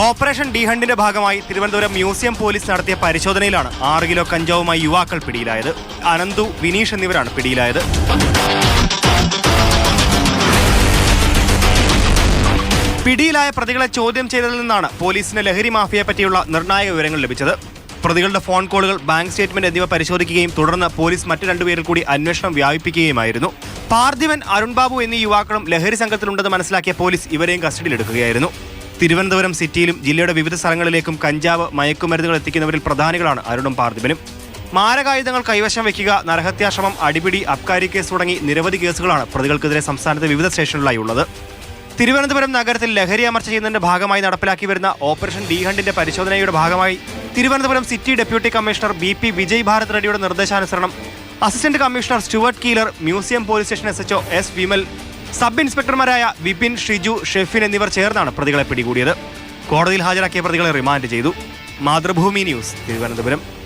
Operation D ഹണ്ടിന്റെ ഭാഗമായി Thiruvananthapuram museum police നടത്തിയ പരിശോധനയിലാണ് 6 കിലോ കഞ്ചാവുമായി യുവാക്കൾ പിടിയിലായത്. അനന്തു, വിനീഷ് എന്നിവരാണ് പിടിയിലായത്. പിടിയിലായ പ്രതികളെ ചോദ്യം ചെയ്തതിൽ നിന്നാണ് പോലീസിന് ലഹരി മാഫിയയെ പറ്റിയുള്ള നിർണായക വിവരങ്ങൾ ലഭിച്ചത്. പ്രതികളുടെ ഫോൺ കോളുകൾ, ബാങ്ക് സ്റ്റേറ്റ്മെന്റ് എന്നിവ പരിശോധിക്കുകയും തുടർന്ന് പോലീസ് മറ്റ് 2 പേരിൽ കൂടി അന്വേഷണം വ്യാപിപ്പിക്കുകയുമായിരുന്നു. പാർത്ഥിവൻ, അരുൺ ബാബു എന്നീ യുവാക്കളും ലഹരി സംഘത്തിലുണ്ടെന്ന് മനസ്സിലാക്കിയ പോലീസ് ഇവരെയും കസ്റ്റഡിയിലെടുക്കുകയായിരുന്നു. തിരുവനന്തപുരം സിറ്റിയിലും ജില്ലയുടെ വിവിധ സ്ഥലങ്ങളിലേക്കും കഞ്ചാവ്, മയക്കുമരുന്നുകൾ എത്തിക്കുന്നവരിൽ പ്രധാനികളാണ് അരുണും പാർത്ഥിവനും. മാരകായുധങ്ങൾ കൈവശം വയ്ക്കുക, നരഹത്യാശ്രമം, അടിപിടി, അബ്കാരി കേസ് തുടങ്ങി നിരവധി കേസുകളാണ് പ്രതികൾക്കെതിരെ സംസ്ഥാനത്തെ വിവിധ സ്റ്റേഷനുകളിലായി ഉള്ളത്. തിരുവനന്തപുരം നഗരത്തിൽ ലഹരി അമർച്ച ചെയ്യുന്നതിന്റെ ഭാഗമായി നടപ്പിലാക്കി വരുന്ന ഓപ്പറേഷൻ ഡി ഹണ്ടിന്റെ പരിശോധനയുടെ ഭാഗമായി Thiruvananthapuram city deputy commissioner BP Vijay Bharat റെഡ്ഡിയുടെ നിർദ്ദേശാനുസരണം assistant commissioner Stuart Keeler, museum police station SHO S Vimal, sub ഇൻസ്പെക്ടർമാരായ വിപിൻ, ഷിജു, ഷെഫിൻ എന്നിവർ ചേർന്നാണ് പ്രതികളെ പിടികൂടിയത്. കോടതിയിൽ ഹാജരാക്കിയ പ്രതികളെ റിമാൻഡ് ചെയ്തു. മാതൃഭൂമി ന്യൂസ്, തിരുവനന്തപുരം.